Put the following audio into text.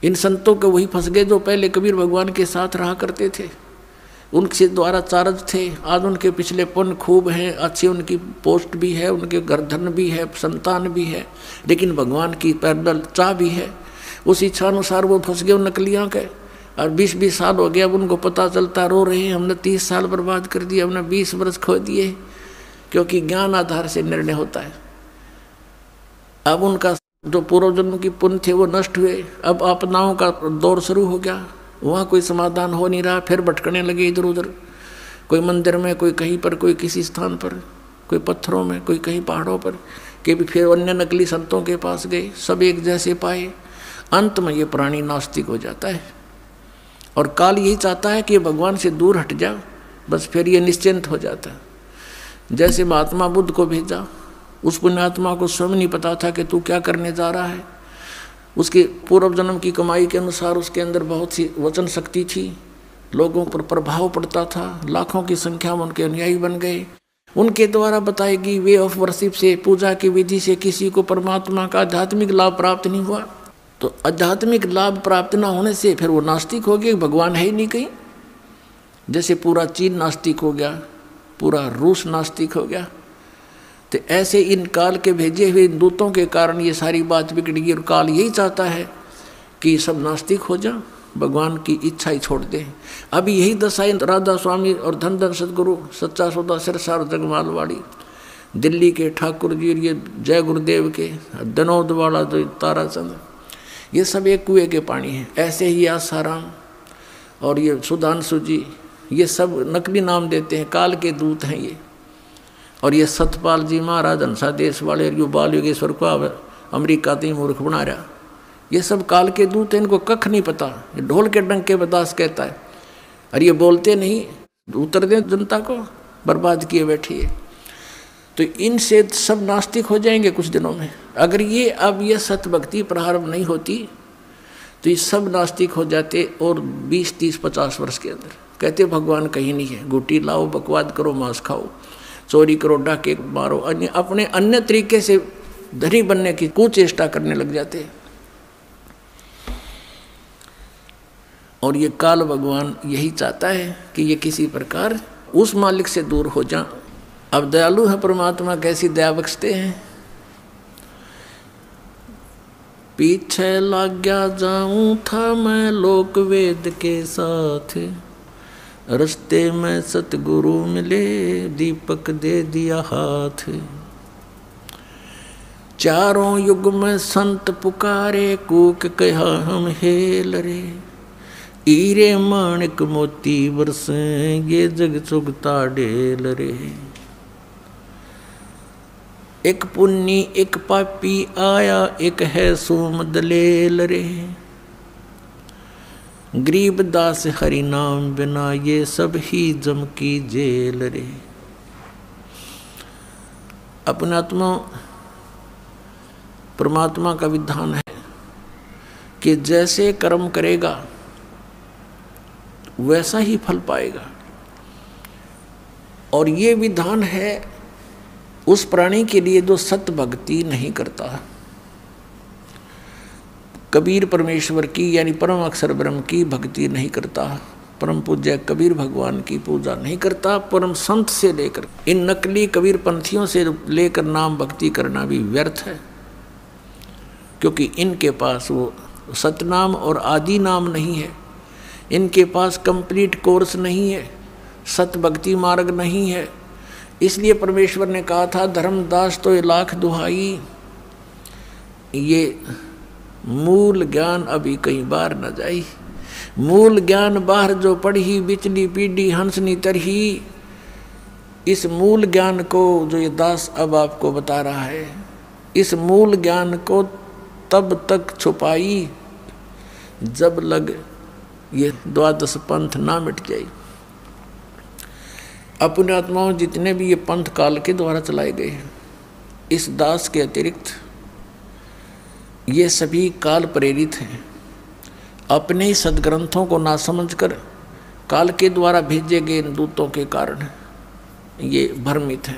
इन संतों के वही फंस गए जो पहले कबीर भगवान के साथ रहा करते थे, उनके द्वारा चार्ज थे। आज उनके पिछले पुण्य खूब हैं, अच्छी उनकी पोस्ट भी है, उनके गर्दन भी है, संतान भी है, लेकिन भगवान की पैदल चाह भी है। उस इच्छा अनुसार वो फंस गए उन नकलियाँ के। और 20-20 साल हो गया, अब उनको पता चलता, रो रहे हैं, हमने 30 साल बर्बाद कर दिए, हमने 20 वर्ष खो दिए, क्योंकि ज्ञान आधार से निर्णय होता है। अब उनका जो पूर्व जन्म की पुण्य थे वो नष्ट हुए, अब आपदाओं का दौर शुरू हो गया, वहाँ कोई समाधान हो नहीं रहा, फिर भटकने लगे इधर उधर, कोई मंदिर में, कोई कहीं पर, कोई किसी स्थान पर, कोई पत्थरों में, कोई कहीं पहाड़ों पर, कि भी फिर अन्य नकली संतों के पास गए, सब एक जैसे पाए। अंत में ये प्राणी नास्तिक हो जाता है और काल यही चाहता है कि भगवान से दूर हट जा, बस फिर ये निश्चिंत हो जाता है। जैसे महात्मा बुद्ध को भेजा, उस पुण्यात्मा को स्वयं नहीं पता था कि तू क्या करने जा रहा है। उसके पूर्व जन्म की कमाई के अनुसार उसके अंदर बहुत सी वचन शक्ति थी, लोगों पर प्रभाव पड़ता था, लाखों की संख्या में उनके अनुयायी बन गए। उनके द्वारा बताएगी वे ऑफ वर्शिप से, पूजा की विधि से किसी को परमात्मा का आध्यात्मिक लाभ प्राप्त नहीं हुआ, तो आध्यात्मिक लाभ प्राप्त न होने से फिर वो नास्तिक हो गए, भगवान है ही नहीं कहीं। जैसे पूरा चीन नास्तिक हो गया, पूरा रूस नास्तिक हो गया, तो ऐसे इन काल के भेजे हुए दूतों के कारण ये सारी बात बिगड़ गई। और काल यही चाहता है कि सब नास्तिक हो जा, भगवान की इच्छा ही छोड़ दें। अभी यही दशा राधा स्वामी और धन धन सदगुरु सच्चा सौदा सिरसार जगमालवाड़ी, दिल्ली के ठाकुर जी, ये जय गुरुदेव के दनौद वाला जो ताराचंद, ये सब एक कुएं के पानी हैं। ऐसे ही आसाराम और ये सुधांशु जी, ये सब नकली नाम देते हैं, काल के दूत हैं ये। और ये सतपाल जी महाराज हंसा देश वाले, यो बाल योगेश्वर को अमेरिका तीन मूर्ख बना रहा, ये सब काल के दूत हैं, इनको कख नहीं पता। ये ढोल के डंके बदास कहता है, और ये बोलते नहीं, उतर दें जनता को, बर्बाद किए बैठी है। तो इनसे सब नास्तिक हो जाएंगे कुछ दिनों में। अगर ये अब ये सत भक्ति प्रारंभ नहीं होती तो ये सब नास्तिक हो जाते, और 20, 30, 50 वर्ष के अंदर। कहते भगवान कहीं नहीं है, गुटी लाओ, बकवाद करो, मांस खाओ, चोरी करो, डाके मारो, अपने अन्य तरीके से धनी बनने की कुचेष्टा करने लग जाते हैं। और ये काल भगवान यही चाहता है कि ये किसी प्रकार उस मालिक से दूर हो जा। अब दयालु है परमात्मा, कैसी दया बख्शते हैं। पीछे लग गया जाऊं था मैं लोक वेद के साथ, रस्ते में सतगुरु मिले, दीपक दे दिया हाथ। चारों युग में संत पुकारे, कूक कहा हम हेल रे, हीरे माणिक मोती बरसे, ये जग चुगता ढेल रे। एक पुन्नी एक पापी आया, एक है सोम दलेल रे, गरीब दास हरि नाम बिना, ये सब ही जम की जेल रे। अपने आत्मा परमात्मा का विधान है कि जैसे कर्म करेगा वैसा ही फल पाएगा। और ये विधान है उस प्राणी के लिए जो सत भक्ति नहीं करता। कबीर परमेश्वर की यानी परम अक्षर ब्रह्म की भक्ति नहीं करता, परम पूज्य कबीर भगवान की पूजा नहीं करता, परम संत से लेकर इन नकली कबीर पंथियों से लेकर नाम भक्ति करना भी व्यर्थ है, क्योंकि इनके पास वो सतनाम और आदि नाम नहीं है, इनके पास कंप्लीट कोर्स नहीं है, सत भक्ति मार्ग नहीं है। इसलिए परमेश्वर ने कहा था धर्मदास तो 1,00,000 दुहाई, ये मूल ज्ञान अभी कहीं बाहर न जाई। मूल ज्ञान बाहर जो पढ़ी, बिचली पीढ़ी हंसनी तरही, इस मूल ज्ञान को जो ये दास अब आपको बता रहा है, इस मूल ज्ञान को तब तक छुपाई जब लग ये 12 पंथ ना मिट जाए। अपने आत्माओं जितने भी ये पंथ काल के द्वारा चलाए गए हैं, इस दास के अतिरिक्त ये सभी काल प्रेरित हैं। अपने ही सदग्रंथों को ना समझकर काल के द्वारा भेजे गए दूतों के कारण ये भ्रमित हैं।